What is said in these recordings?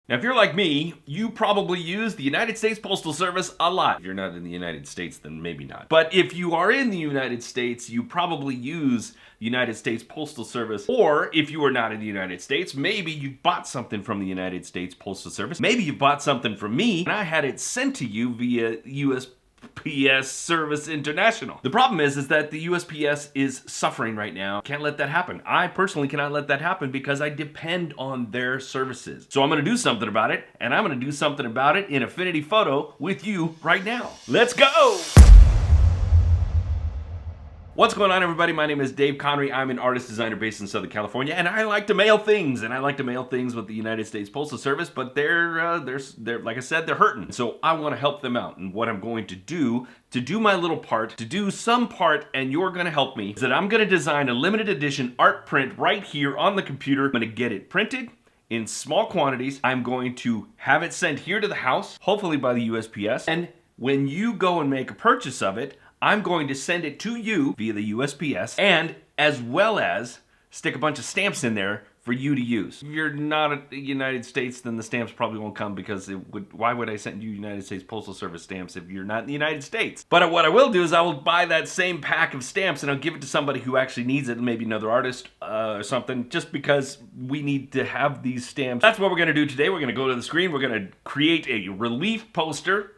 Now, if you're like me, you probably use the United States Postal Service a lot. If you're not in the United States, then maybe not. But if you are in the United States, you probably use the United States Postal Service. Or if you are not in the United States, maybe you bought something from the United States Postal Service. Maybe you bought something from me and I had it sent to you via USPS Service International. The problem is that the USPS is suffering right now. Can't let that happen. I personally cannot let that happen because I depend on their services. So I'm gonna do something about it, and I'm gonna do something about it in Affinity Photo with you right now. Let's go! What's going on, everybody? My name is Dave Connery. I'm an artist designer based in Southern California, and I like to mail things. And I like to mail things with the United States Postal Service, but they're like I said, they're hurting. So I want to help them out. And what I'm going to do my little part, to do some part, and you're going to help me, is that I'm going to design a limited edition art print right here on the computer. I'm going to get it printed in small quantities. I'm going to have it sent here to the house, hopefully by the USPS. And when you go and make a purchase of it, I'm going to send it to you via the USPS, and as well as stick a bunch of stamps in there for you to use. If you're not in the United States, then the stamps probably won't come because why would I send you United States Postal Service stamps if you're not in the United States? But what I will do is I will buy that same pack of stamps and I'll give it to somebody who actually needs it, maybe another artist or something, just because we need to have these stamps. That's what we're gonna do today. We're gonna go to the screen, we're gonna create a relief poster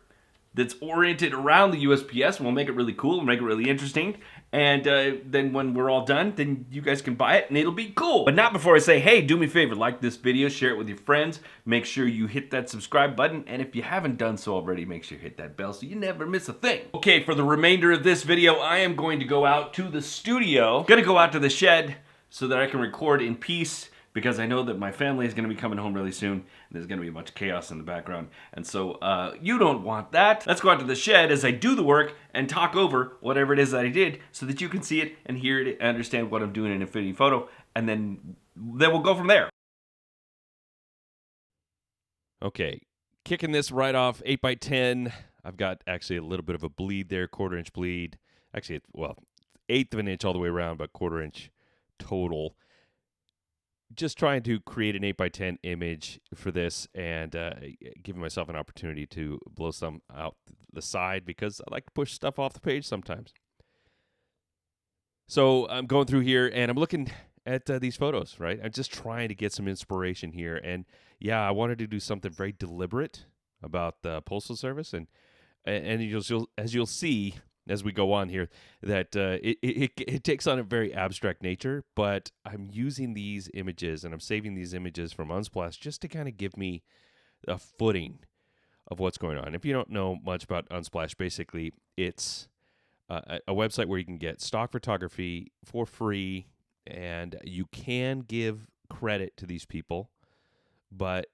that's oriented around the USPS, and we'll make it really cool, we'll make it really interesting, and then when we're all done, then you guys can buy it, and it'll be cool. But not before I say, hey, do me a favor, like this video, share it with your friends, make sure you hit that subscribe button, and if you haven't done so already, make sure you hit that bell so you never miss a thing. Okay, for the remainder of this video, I am going to go out to the studio, gonna go out to the shed so that I can record in peace, because I know that my family is going to be coming home really soon, and there's going to be a bunch of chaos in the background, and so you don't want that. Let's go out to the shed as I do the work and talk over whatever it is that I did so that you can see it and hear it and understand what I'm doing in Affinity Photo, and then we'll go from there. Okay, kicking this right off, 8x10. I've got actually a little bit of a bleed there, 1/4 inch bleed. Actually, well, 1/8 of an inch all the way around, but 1/4 inch total. Just trying to create an 8x10 image for this and giving myself an opportunity to blow some out the side because I like to push stuff off the page sometimes. So I'm going through here and I'm looking at these photos, right? I'm just trying to get some inspiration here. And yeah, I wanted to do something very deliberate about the Postal Service. And as you'll see, as we go on here, that it takes on a very abstract nature, but I'm using these images and I'm saving these images from Unsplash just to kind of give me a footing of what's going on. If you don't know much about Unsplash, basically it's a website where you can get stock photography for free, and you can give credit to these people, but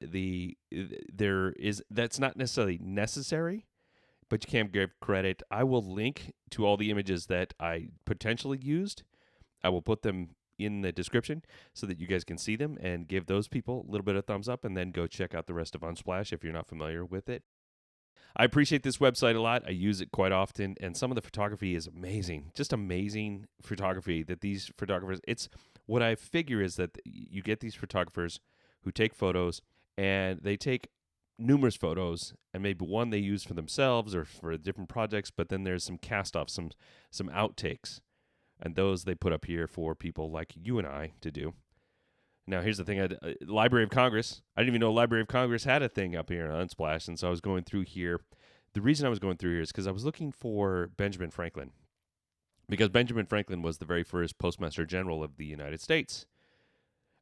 that's not necessarily necessary. But you can't give credit. I will link to all the images that I potentially used. I will put them in the description so that you guys can see them and give those people a little bit of thumbs up, and then go check out the rest of Unsplash if you're not familiar with it. I appreciate this website a lot. I use it quite often, and some of the photography is amazing. Just amazing photography that these photographers, it's what I figure is that you get these photographers who take photos, and they take numerous photos, and maybe one they use for themselves or for different projects, but then there's some cast-offs, some outtakes, and those they put up here for people like you and I to do. Now, here's the thing. Library of Congress, I didn't even know Library of Congress had a thing up here on Unsplash, and so I was going through here. The reason I was going through here is because I was looking for Benjamin Franklin, because Benjamin Franklin was the very first Postmaster General of the United States.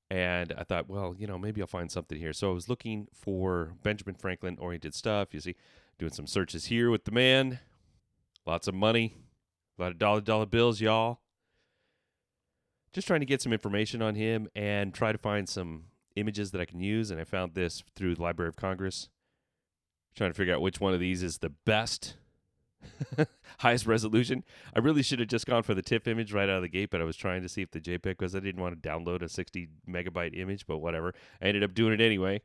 And I thought, well, maybe I'll find something here. So I was looking for Benjamin Franklin-oriented stuff. You see, doing some searches here with the man. Lots of money. A lot of dollar bills, y'all. Just trying to get some information on him and try to find some images that I can use. And I found this through the Library of Congress. Trying to figure out which one of these is the best. Highest resolution. I really should have just gone for the TIFF image right out of the gate, but I was trying to see if the JPEG was. I didn't want to download a 60 megabyte image, but whatever. I ended up doing it anyway.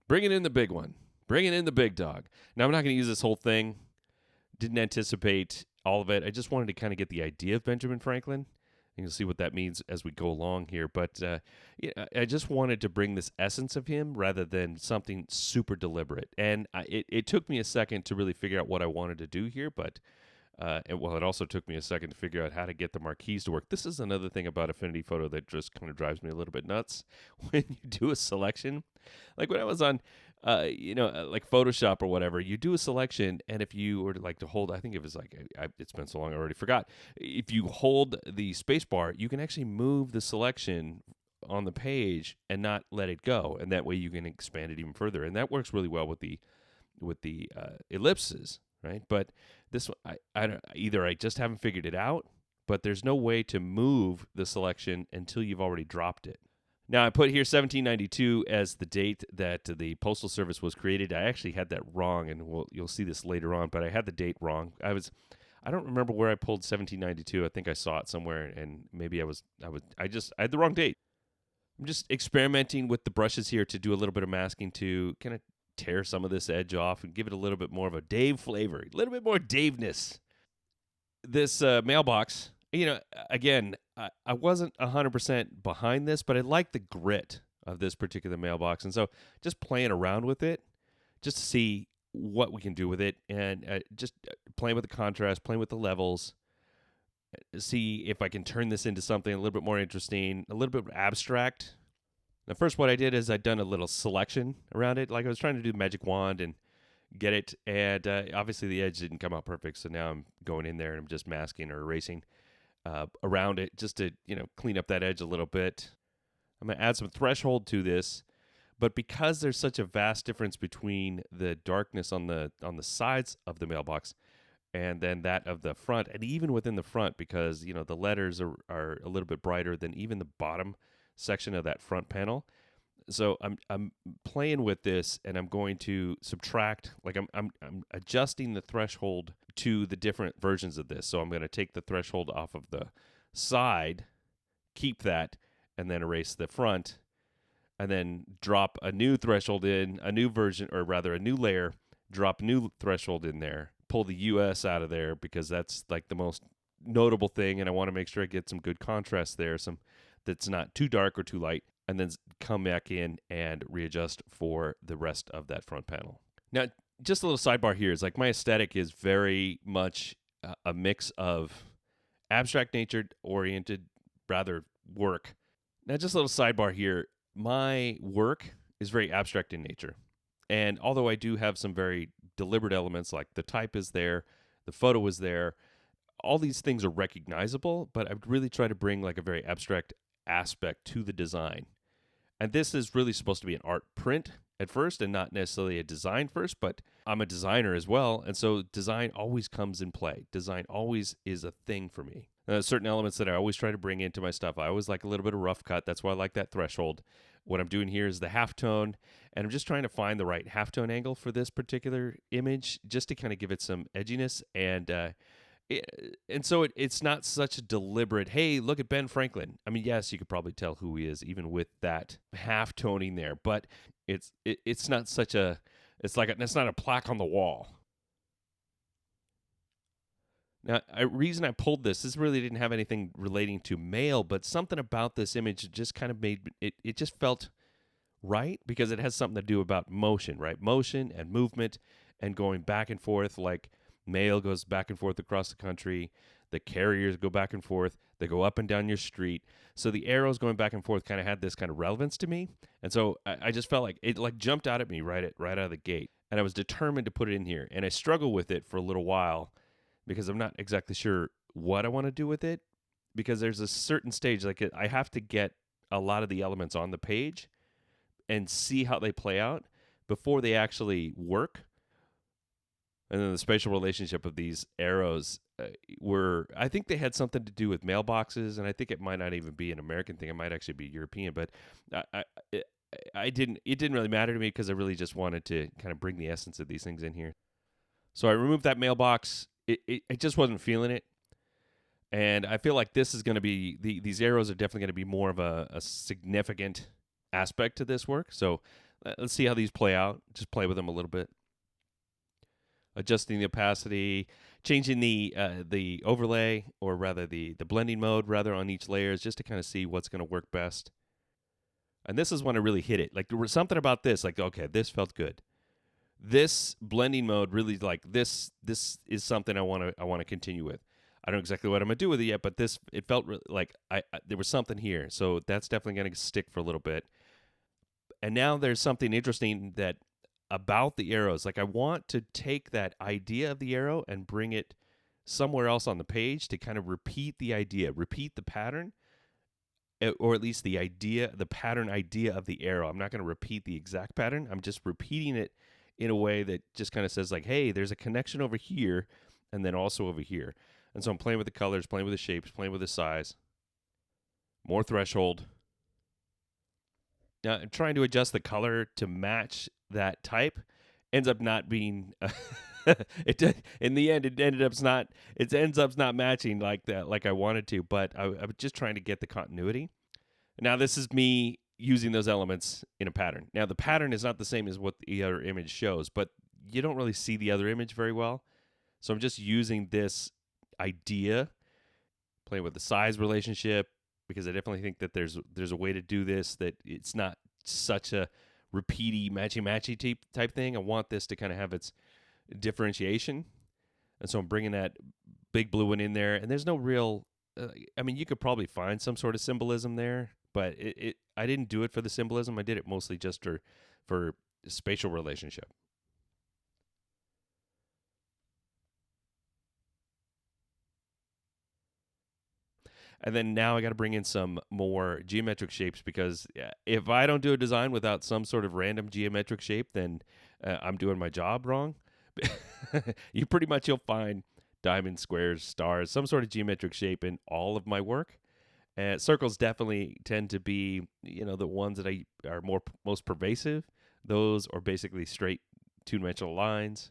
Bringing in the big one. Bringing in the big dog. Now, I'm not going to use this whole thing. Didn't anticipate all of it. I just wanted to kind of get the idea of Benjamin Franklin You'll see what that means as we go along here. But I just wanted to bring this essence of him rather than something super deliberate. And it took me a second to really figure out what I wanted to do here, but it also took me a second to figure out how to get the marquees to work. This is another thing about Affinity Photo that just kind of drives me a little bit nuts. When you do a selection, like when I was on, like Photoshop or whatever, you do a selection, and if you were to hold, I think it was it's been so long I already forgot. If you hold the space bar, you can actually move the selection on the page and not let it go, and that way you can expand it even further. And that works really well with the ellipses. Right, but this I don't, either I just haven't figured it out, but there's no way to move the selection until you've already dropped it. Now I put here 1792 as the date that the Postal Service was created. I actually had that wrong, and you'll see this later on. But I had the date wrong. I don't remember where I pulled 1792. I think I saw it somewhere, and maybe I had the wrong date. I'm just experimenting with the brushes here to do a little bit of masking to kind of tear some of this edge off and give it a little bit more of a Dave flavor, a little bit more Dave-ness. This mailbox, again, I wasn't 100% behind this, but I like the grit of this particular mailbox. And so just playing around with it, just to see what we can do with it, and just playing with the contrast, playing with the levels, see if I can turn this into something a little bit more interesting, a little bit abstract. Now, first, what I did is I'd done a little selection around it. Like I was trying to do magic wand and get it. And obviously the edge didn't come out perfect. So now I'm going in there and I'm just masking or erasing around it just to, clean up that edge a little bit. I'm going to add some threshold to this. But because there's such a vast difference between the darkness on the sides of the mailbox and then that of the front, and even within the front, because, the letters are a little bit brighter than even the bottom section of that front panel. So I'm playing with this, and I'm going to subtract, like I'm adjusting the threshold to the different versions of this. So I'm going to take the threshold off of the side, keep that, and then erase the front, and then drop a new threshold in, a new version, or rather a new layer, drop new threshold in there, pull the US out of there because that's like the most notable thing, and I want to make sure I get some good contrast there, that's not too dark or too light, and then come back in and readjust for the rest of that front panel. Now, just a little sidebar here is like my aesthetic is very much a mix of abstract nature oriented, rather work. Now, just a little sidebar here. My work is very abstract in nature. And although I do have some very deliberate elements, like the type is there, the photo is there, all these things are recognizable, but I would really try to bring like a very abstract aspect to the design. And this is really supposed to be an art print at first and not necessarily a design first, but I'm a designer as well. And so design always comes in play. Design always is a thing for me. Certain elements that I always try to bring into my stuff. I always like a little bit of rough cut. That's why I like that threshold. What I'm doing here is the halftone, and I'm just trying to find the right halftone angle for this particular image just to kind of give it some edginess. And so it's not such a deliberate, hey, look at Ben Franklin. I mean, yes, you could probably tell who he is even with that half toning there, but it's not such a, it's not a plaque on the wall. Now, reason I pulled this really didn't have anything relating to mail, but something about this image just kind of made it just felt right because it has something to do about motion, right? Motion and movement and going back and forth, like mail goes back and forth across the country. The carriers go back and forth. They go up and down your street. So the arrows going back and forth kind of had this kind of relevance to me. And so I just felt like it like jumped out at me right out of the gate. And I was determined to put it in here. And I struggled with it for a little while because I'm not exactly sure what I want to do with it. Because there's a certain stage, like I have to get a lot of the elements on the page and see how they play out before they actually work. And then the spatial relationship of these arrows I think they had something to do with mailboxes, and I think it might not even be an American thing. It might actually be European, but it didn't really matter to me because I really just wanted to kind of bring the essence of these things in here. So I removed that mailbox. I just wasn't feeling it. And I feel like this is going to be, these arrows are definitely going to be more of a significant aspect to this work. So let's see how these play out. Just play with them a little bit. adjusting the opacity, changing the overlay, or rather the blending mode rather on each layer, just to kind of see what's going to work best. And this is when I really hit it. Like there was something about this, like okay, this felt good. This blending mode really like this is something I want to continue with. I don't know exactly what I'm gonna do with it yet, but this it felt like there was something here, so that's definitely gonna stick for a little bit. And now there's something interesting that about the arrows. Like I want to take that idea of the arrow and bring it somewhere else on the page to kind of repeat the idea, repeat the pattern, or at least the idea, the pattern idea of the arrow. I'm not going to repeat the exact pattern. I'm just repeating it in a way that just kind of says like, hey, there's a connection over here and then also over here. And so I'm playing with the colors, playing with the shapes, playing with the size. More threshold. Now, I'm trying to adjust the color to match that type. Ends up not being in the end it ends up not matching like that like I wanted to, but I was just trying to get the continuity. Now this is me using those elements in a pattern. Now the pattern is not the same as what the other image shows, but you don't really see the other image very well. So I'm just using this idea, playing with the size relationship, because I definitely think that there's a way to do this that it's not such a repeaty matchy type thing. I want this to kind of have its differentiation, and so I'm bringing that big blue one in there. And there's no real, I mean, you could probably find some sort of symbolism there, but I didn't do it for the symbolism. I did it mostly just for spatial relationship. And then now I got to bring in some more geometric shapes, because if I don't do a design without some sort of random geometric shape, then I'm doing my job wrong. You'll find diamonds, squares, stars, some sort of geometric shape in all of my work. Circles definitely tend to be, the ones that are most pervasive. Those are basically straight two-dimensional lines.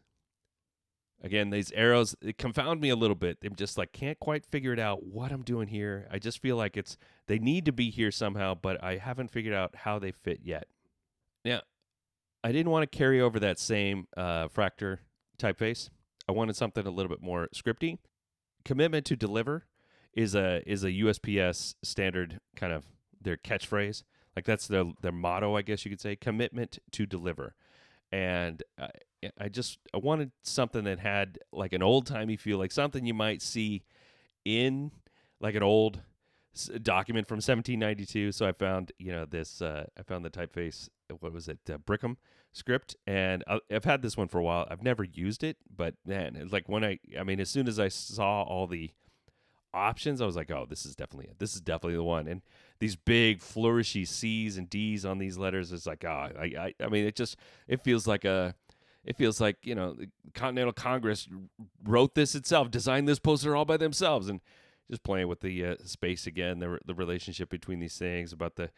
Again, these arrows, it confound me a little bit. I'm just like, can't quite figure it out what I'm doing here. I just feel like they need to be here somehow, but I haven't figured out how they fit yet. Now, I didn't want to carry over that same Fractor typeface. I wanted something a little bit more scripty. Commitment to deliver is a USPS standard, kind of their catchphrase. Like that's their motto, I guess you could say. Commitment to deliver. And I wanted something that had like an old timey feel, like something you might see in like an old document from 1792. So I found I found the typeface. What was it? Brickham script, and I've had this one for a while. I've never used it, but man, it's like as soon as I saw all the options, I was like, oh, this is definitely the one. And these big flourishy C's and D's on these letters is like, oh, it feels like the Continental Congress wrote this itself, designed this poster all by themselves. And just playing with the space again, the relationship between these things, about the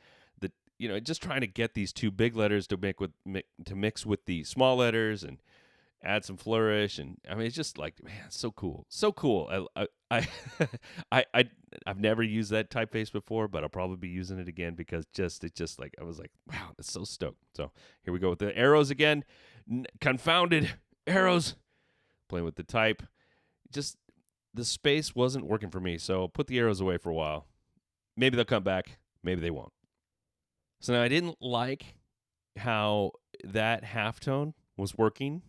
just trying to get these two big letters to mix with the small letters and add some flourish. And I mean, it's just like, man, it's so cool, so cool. I I've never used that typeface before, but I'll probably be using it again, because it's just like, I was like, wow, that's so stoked. So here we go with the arrows again. Confounded arrows. Playing with the type. Just the space wasn't working for me, so put the arrows away for a while. Maybe they'll come back. Maybe they won't. So now I didn't like how that halftone was working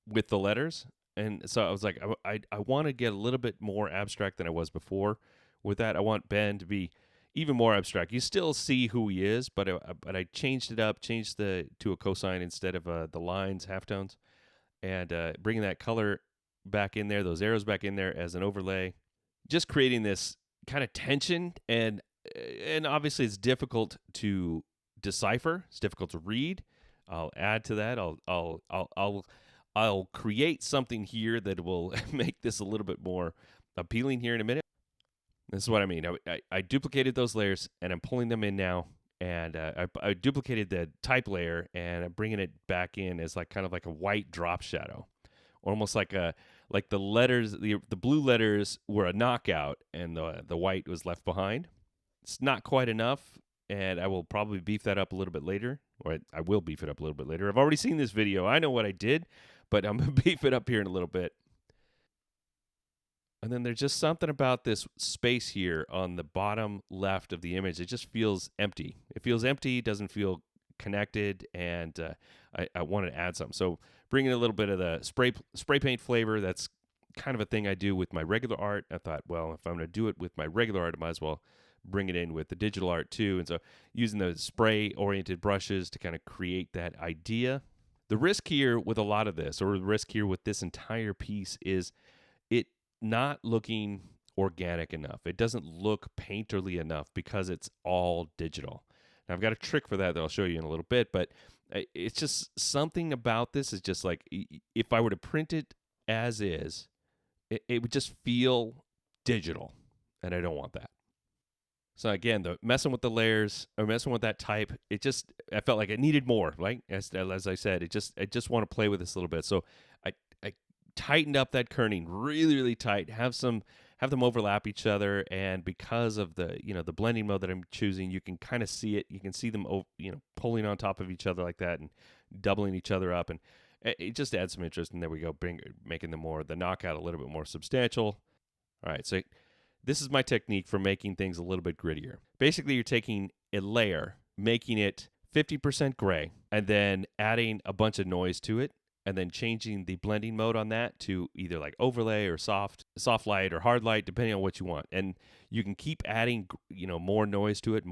with the letters. And so I was like, I want to get a little bit more abstract than I was before with that. I want Ben to be even more abstract. You still see who he is, but I changed it up, to a cosine instead of the lines, halftones, and bringing that color back in there, those arrows back in there as an overlay, just creating this kind of tension. And obviously it's difficult to decipher. It's difficult to read. I'll add to that. I'll create something here that will make this a little bit more appealing here in a minute. This is what I mean. I duplicated those layers, and I'm pulling them in now. And I duplicated the type layer, and I'm bringing it back in as like kind of like a white drop shadow, almost like the letters, the blue letters were a knockout, and the white was left behind. It's not quite enough, and I will probably beef that up a little bit later, or I will beef it up a little bit later. I've already seen this video. I know what I did, but I'm going to beef it up here in a little bit. And then there's just something about this space here on the bottom left of the image. It just feels empty. It feels empty, doesn't feel connected, and I wanted to add something. So bringing a little bit of the spray paint flavor, that's kind of a thing I do with my regular art. I thought, well, if I'm going to do it with my regular art, I might as well bring it in with the digital art too. And so using the spray-oriented brushes to kind of create that idea. The risk here with a lot of this, or the risk here with this entire piece, is it not looking organic enough. It doesn't look painterly enough because it's all digital. Now, I've got a trick for that I'll show you in a little bit, but it's just something about this is just like, if I were to print it as is, it would just feel digital, and I don't want that. So again, the messing with the layers or messing with that type, I felt like it needed more. Right, as I said, I just want to play with this a little bit. So I tightened up that kerning really, really tight. Have them overlap each other, and because of the the blending mode that I'm choosing, you can kind of see it. You can see them pulling on top of each other like that and doubling each other up, and it just adds some interest. And there we go, making the knockout a little bit more substantial. All right, so this is my technique for making things a little bit grittier. Basically, you're taking a layer, making it 50% gray, and then adding a bunch of noise to it, and then changing the blending mode on that to either like overlay or soft light or hard light, depending on what you want. And you can keep adding, more noise to it,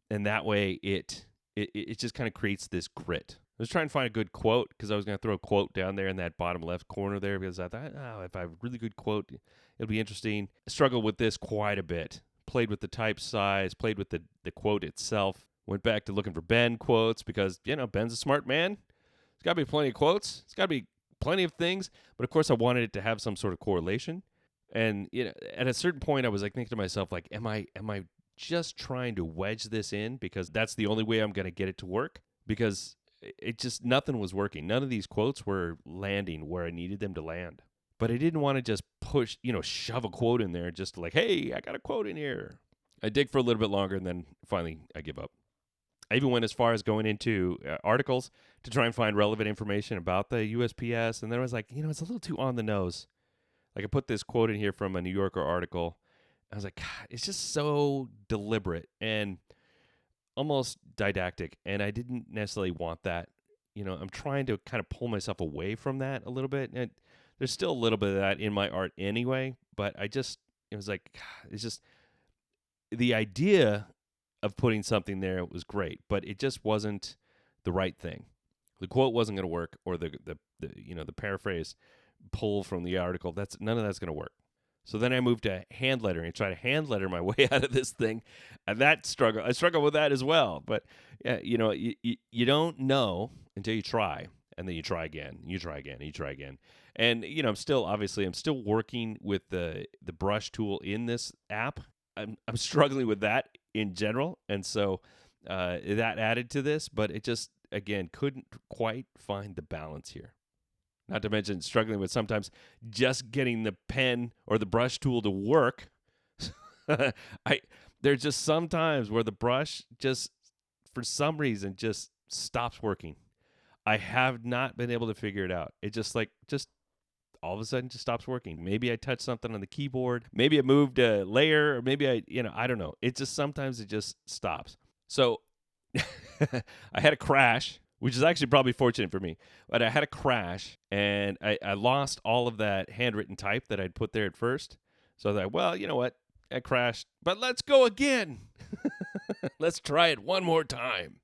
and that way it just kind of creates this grit. I was trying to find a good quote because I was going to throw a quote down there in that bottom left corner there, because I thought, if I have a really good quote, it'll be interesting. I struggled with this quite a bit. Played with the type size, played with the quote itself. Went back to looking for Ben quotes because, Ben's a smart man. There's got to be plenty of quotes. It's got to be plenty of things. But of course, I wanted it to have some sort of correlation. And at a certain point, I was like thinking to myself, like, am I just trying to wedge this in because that's the only way I'm going to get it to work? Because nothing was working. None of these quotes were landing where I needed them to land. But I didn't want to just push, shove a quote in there just like, hey, I got a quote in here. I dig for a little bit longer, and then finally I give up. I even went as far as going into articles to try and find relevant information about the USPS. And then I was like, it's a little too on the nose. Like, I put this quote in here from a New Yorker article. I was like, God, it's just so deliberate and almost didactic, and I didn't necessarily want that. I'm trying to kind of pull myself away from that a little bit, and there's still a little bit of that in my art anyway, but it was like, God, it's just, the idea of putting something there was great, but it just wasn't the right thing. The quote wasn't going to work, or the paraphrase pull from the article, none of that's going to work. So then I moved to hand lettering and tried to hand letter my way out of this thing. And I struggle with that as well. But yeah, you don't know until you try, and then you try again, you try again, you try again. And I'm still working with the brush tool in this app. I'm struggling with that in general, and so that added to this. But it just, again, couldn't quite find the balance here. Not to mention struggling with sometimes just getting the pen or the brush tool to work. There's just some times where the brush just, for some reason, just stops working. I have not been able to figure it out. It just all of a sudden just stops working. Maybe I touched something on the keyboard. Maybe I moved a layer, or maybe I don't know. It just, sometimes it just stops. So I had a crash, which is actually probably fortunate for me. But I had a crash, and I lost all of that handwritten type that I'd put there at first. So I thought, well, you know what? I crashed, but let's go again. Let's try it one more time.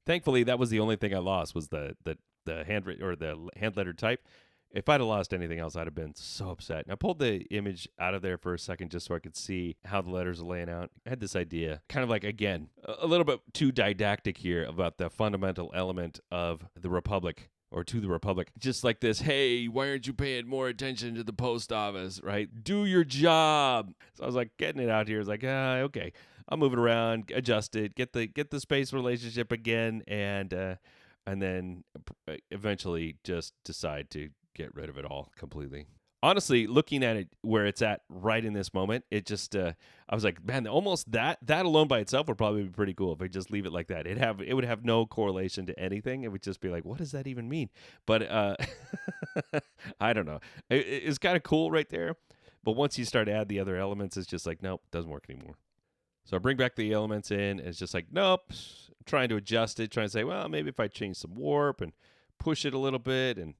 Thankfully, that was the only thing I lost, was the handwritten or the hand lettered type. If I'd have lost anything else, I'd have been so upset. And I pulled the image out of there for a second just so I could see how the letters are laying out. I had this idea, kind of like, again, a little bit too didactic here about the fundamental element of the Republic, or to the Republic. Just like this, hey, why aren't you paying more attention to the post office, right? Do your job. So I was like, getting it out here. I was like, okay. I'll move it around, adjust it, get the space relationship again, and then eventually just decide to get rid of it all completely. honestly, looking at it where it's at right in this moment, it just I was like, man, almost that alone by itself would probably be pretty cool if I just leave it like that. It would have no correlation to anything. It would just be like, what does that even mean? But I don't know. It's kind of cool right there. But once you start to add the other elements, it's just like, nope, doesn't work anymore. So I bring back the elements in, and it's just like, nope. I'm trying to adjust it, trying to say, well, maybe if I change some warp and push it a little bit, and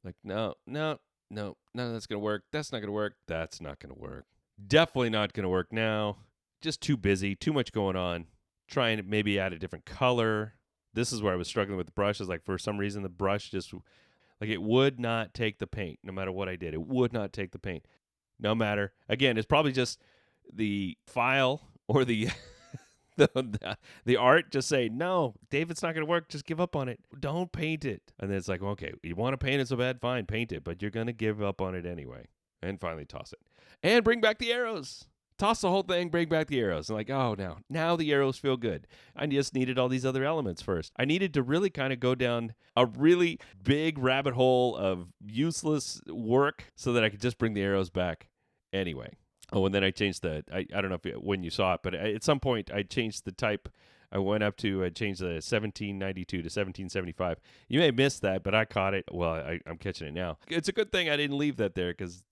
like, no, that's going to work. That's not going to work. That's not going to work. Definitely not going to work now. Just too busy, too much going on. Trying to maybe add a different color. This is where I was struggling with the brush. Is like, for some reason, the brush just, like, it would not take the paint no matter what I did. It would not take the paint. No matter. Again, it's probably just the file or the the art just say, no, Dave, it's not going to work. Just give up on it. Don't paint it. And then it's like, okay, you want to paint it so bad? Fine, paint it. But you're going to give up on it anyway. And finally toss it. And bring back the arrows. Toss the whole thing, bring back the arrows. And like, oh, now the arrows feel good. I just needed all these other elements first. I needed to really kind of go down a really big rabbit hole of useless work so that I could just bring the arrows back anyway. Oh, and then I changed I don't know when you saw it, but at some point I changed the type. I went up to change the 1792 to 1775. You may have missed that, but I caught it. Well, I'm catching it now. It's a good thing I didn't leave that there because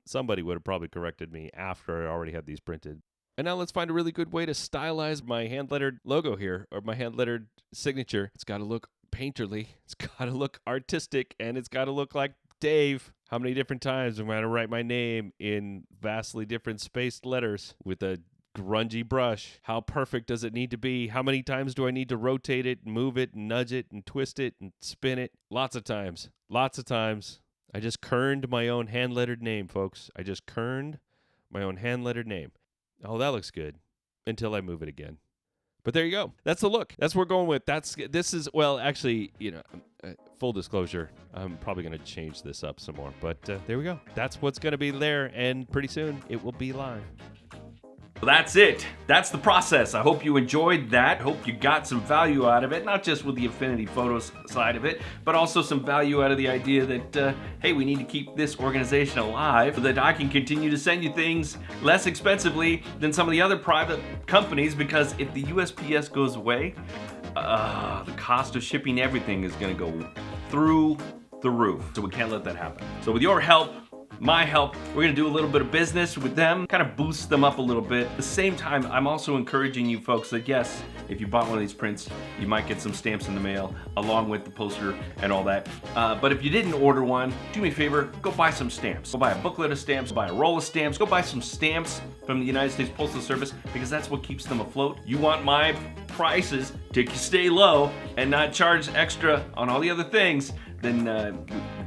somebody would have probably corrected me after I already had these printed. And now let's find a really good way to stylize my hand-lettered logo here, or my hand-lettered signature. It's got to look painterly. It's got to look artistic, and it's got to look like Dave. How many different times am I going to write my name in vastly different spaced letters with a grungy brush? How perfect does it need to be? How many times do I need to rotate it, move it, and nudge it, and twist it, and spin it? Lots of times. Lots of times. I just kerned my own hand-lettered name, folks. I just kerned my own hand-lettered name. Oh, that looks good. Until I move it again. But there you go. That's the look. That's what we're going with. Actually, full disclosure, I'm probably going to change this up some more. But there we go. That's what's going to be there. And pretty soon, it will be live. Well, that's it. That's the process. I hope you enjoyed that. Hope you got some value out of it, not just with the Affinity Photos side of it, but also some value out of the idea that, hey, we need to keep this organization alive so that I can continue to send you things less expensively than some of the other private companies, because if the USPS goes away, the cost of shipping everything is going to go through the roof. So we can't let that happen. So with your help, my help, we're going to do a little bit of business with them, kind of boost them up a little bit. At the same time, I'm also encouraging you folks that yes, if you bought one of these prints, you might get some stamps in the mail along with the poster and all that. But if you didn't order one, do me a favor, go buy some stamps. Go buy a booklet of stamps, buy a roll of stamps, go buy some stamps from the United States Postal Service, because that's what keeps them afloat. You want my prices to stay low and not charge extra on all the other things, then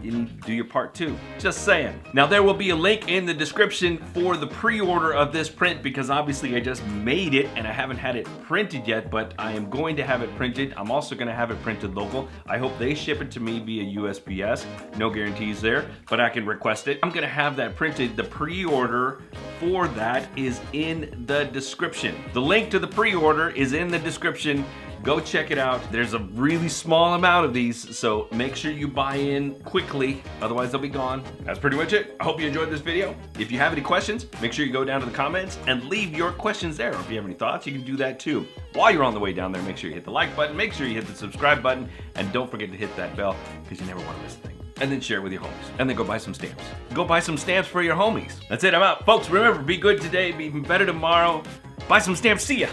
you need to do your part too. Just saying. Now there will be a link in the description for the pre-order of this print, because obviously I just made it and I haven't had it printed yet, but I am going to have it printed. I'm also going to have it printed local. I hope they ship it to me via USPS. No guarantees there, but I can request it. I'm going to have that printed. The pre-order for that is in the description. The link to the pre-order is in the description. Go check it out. There's a really small amount of these, so make sure you buy in quickly, otherwise they'll be gone. That's pretty much it. I hope you enjoyed this video. If you have any questions, make sure you go down to the comments and leave your questions there. Or if you have any thoughts, you can do that too. While you're on the way down there, make sure you hit the like button, make sure you hit the subscribe button, and don't forget to hit that bell, because you never want to miss a thing. And then share it with your homies. And then go buy some stamps. Go buy some stamps for your homies. That's it, I'm out. Folks, remember, be good today, be even better tomorrow. Buy some stamps, see ya.